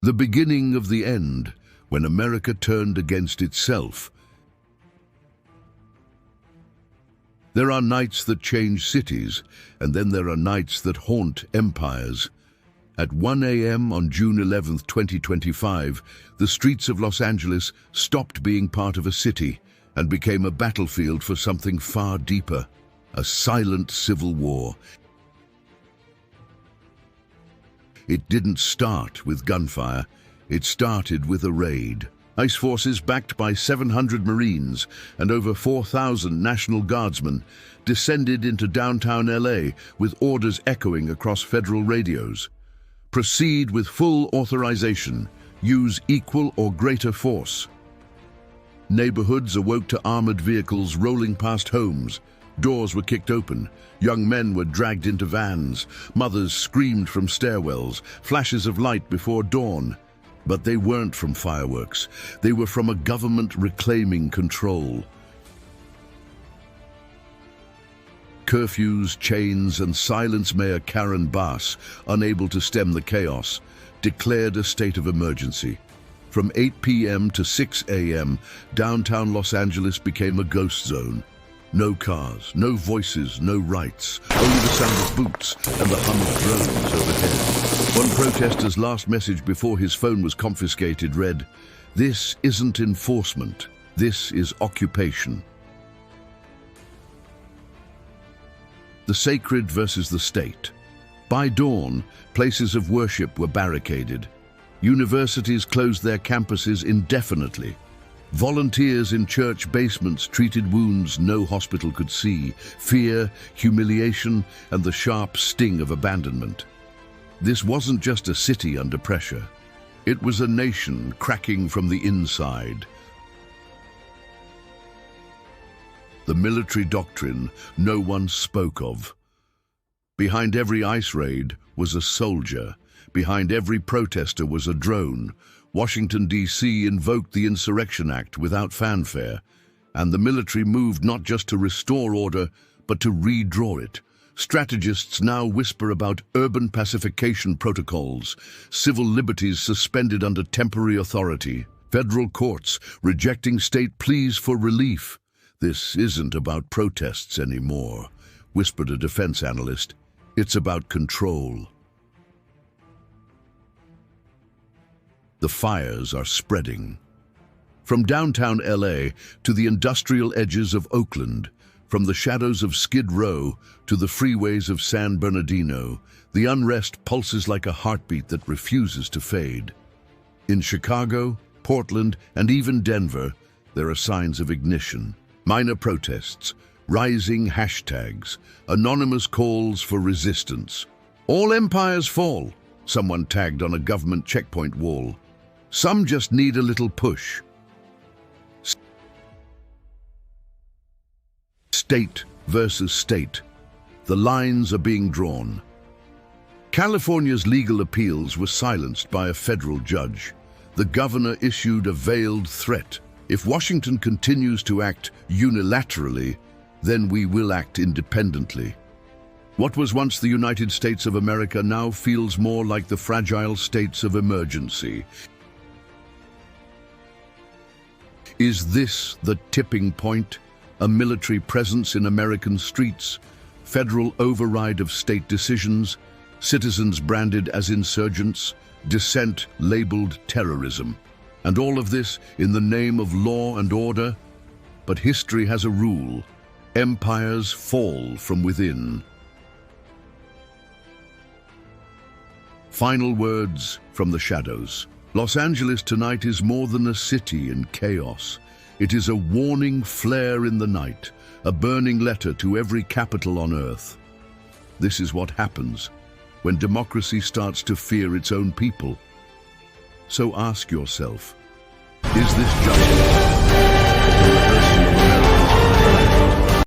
The beginning of the end, when America turned against itself. There are nights that change cities, and then there are nights that haunt empires. At 1 a.m. on June 11, 2025, the streets of Los Angeles stopped being part of a city and became a battlefield for something far deeper, a silent civil war. It didn't start with gunfire, it started with a raid. ICE forces backed by 700 Marines and over 4,000 National Guardsmen descended into downtown LA with orders echoing across federal radios. Proceed with full authorization. Use equal or greater force. Neighborhoods awoke to armored vehicles rolling past homes. Doors were kicked open. Young men were dragged into vans. Mothers screamed from stairwells, flashes of light before dawn. But they weren't from fireworks. They were from a government reclaiming control. Curfews, chains, and silence. Mayor Karen Bass, unable to stem the chaos, declared a state of emergency. From 8 p.m. to 6 a.m., downtown Los Angeles became a ghost zone. No cars, no voices, no rights, only the sound of boots and the hum of drones overhead. One protester's last message before his phone was confiscated read, "This isn't enforcement, this is occupation." The sacred versus the state. By dawn, places of worship were barricaded. Universities closed their campuses indefinitely. Volunteers in church basements treated wounds no hospital could see, fear, humiliation, and the sharp sting of abandonment. This wasn't just a city under pressure. It was a nation cracking from the inside. The military doctrine no one spoke of. Behind every ICE raid was a soldier. Behind every protester was a drone. Washington, D.C. invoked the Insurrection Act without fanfare, and the military moved not just to restore order, but to redraw it. Strategists now whisper about urban pacification protocols, civil liberties suspended under temporary authority, federal courts rejecting state pleas for relief. "This isn't about protests anymore," whispered a defense analyst. "It's about control." The fires are spreading. From downtown LA to the industrial edges of Oakland, from the shadows of Skid Row to the freeways of San Bernardino, the unrest pulses like a heartbeat that refuses to fade. In Chicago, Portland, and even Denver, there are signs of ignition. Minor protests, rising hashtags, anonymous calls for resistance. "All empires fall," someone tagged on a government checkpoint wall. "Some just need a little push." State versus state. The lines are being drawn. California's legal appeals were silenced by a federal judge. The governor issued a veiled threat. "If Washington continues to act unilaterally, then we will act independently." What was once the United States of America now feels more like the fragile states of emergency. Is this the tipping point? A military presence in American streets, federal override of state decisions, citizens branded as insurgents, dissent labeled terrorism. And all of this in the name of law and order? But history has a rule. Empires fall from within. Final words from the shadows. Los Angeles tonight is more than a city in chaos. It is a warning flare in the night, a burning letter to every capital on earth. This is what happens when democracy starts to fear its own people. So ask yourself, is this justice?